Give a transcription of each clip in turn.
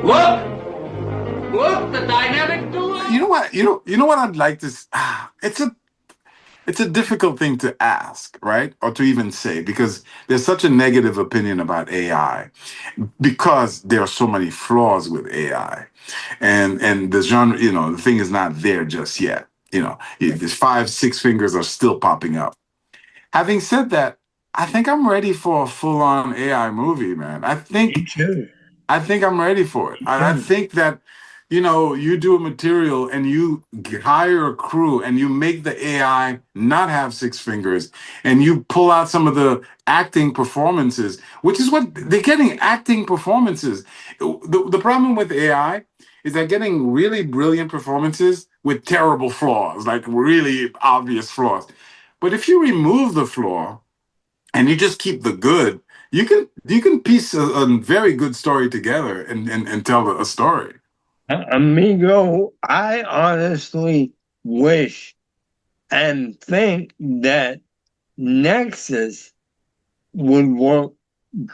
Look! Look, the dynamic duo! You know what? You know what I'd like to. It's a difficult thing to ask, right? Or to even say, because there's such a negative opinion about AI, because there are so many flaws with AI, and the genre, the thing is not there just yet. There's five, six fingers are still popping up. Having said that, I think I'm ready for a full-on AI movie, man. Me too. I think I'm ready for it. Me I too. think that, you do a material and you hire a crew and you make the AI not have six fingers and you pull out some of the acting performances, which is what they're getting, acting performances. The problem with AI is they're getting really brilliant performances with terrible flaws, like really obvious flaws. But if you remove the flaw, and you just keep the good, you can piece a very good story together and tell a story. Amigo, I honestly wish and think that Nexus would work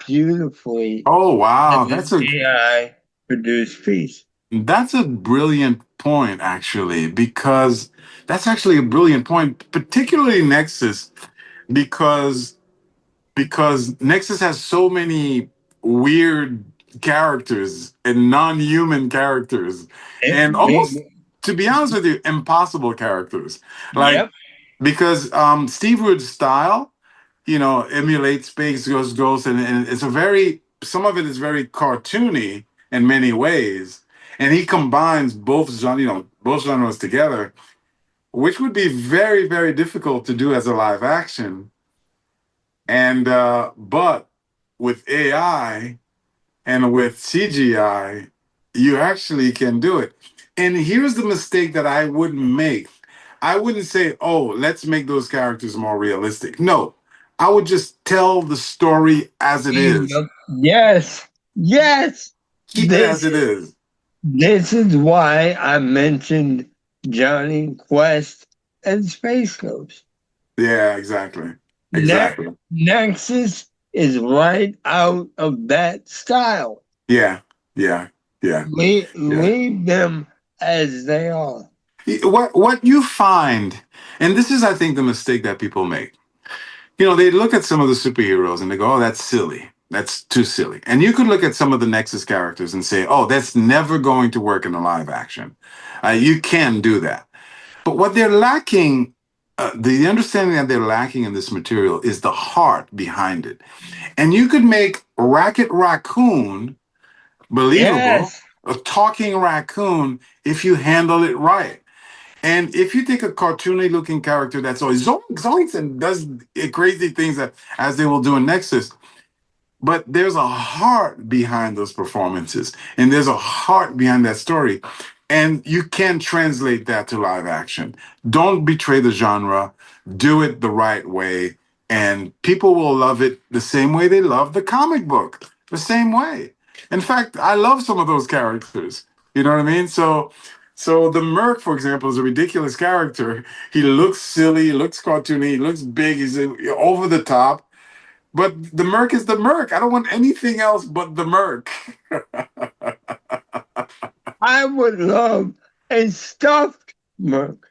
beautifully Oh wow, as an AI produced piece. that's a brilliant point actually, because that's actually a brilliant point, particularly Nexus, because Nexus has so many weird characters and non-human characters, and almost, to be honest with you, impossible characters. Like, Yep. because Steve Wood's style, emulates Space Ghost, and it's a very, some of it is very cartoony in many ways, and he combines both genres together, which would be very, very difficult to do as a live action. And but with AI and with CGI, you actually can do it. And here's the mistake that I wouldn't make. I wouldn't say, "Oh, let's make those characters more realistic." No, I would just tell the story as it is. Yes. Yes. Keep it as This it is. this is why I mentioned Johnny Quest and Space Ghost. Yeah, exactly. Exactly. Nexus is right out of that style. Yeah, yeah, yeah, yeah. Leave them as they are. What you find, and this is, I think, the mistake that people make. They look at some of the superheroes and they go, "Oh, that's silly. That's too silly." And you could look at some of the Nexus characters and say, "Oh, that's never going to work in a live action. You can do that." But what they're lacking, the understanding that they're lacking in this material is the heart behind it. And you could make Racket Raccoon believable, Yes. a talking raccoon, if you handle it right. And if you take a cartoony looking character that's always zoinks and does crazy things that, as they will do in Nexus, but there's a heart behind those performances and there's a heart behind that story. And you can translate that to live action. Don't betray the genre, do it the right way, and people will love it the same way they love the comic book, the same way. In fact, I love some of those characters. You know what I mean? So the Merc, for example, is a ridiculous character. He looks silly, he looks cartoony, he looks big, he's over the top. But the Merc is the Merc. I don't want anything else but the Merc. I would love a stuffed Merc.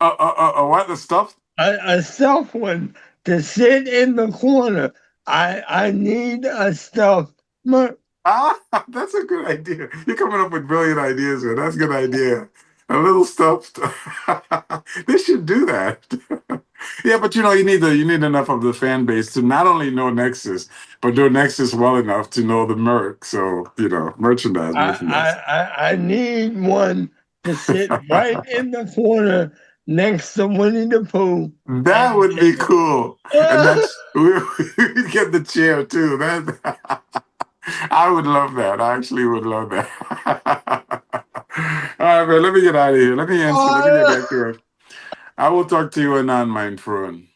What, the stuff? A stuffed one to sit in the corner. I need a stuffed Merc. Ah, that's a good idea. You're coming up with brilliant ideas, man. That's a good idea. A little stuffed. They should do that. Yeah, but you need enough of the fan base to not only know Nexus, but know Nexus well enough to know the Merc. So, merchandise, merchandise. I need one to sit right in the corner next to Winnie the Pooh. That would be cool. And that's we get the chair too. That I would love that. I actually would love that. All right, man. Let me get out of here. Let me answer. Let me get back to it. I will talk to you anon, mein Freund.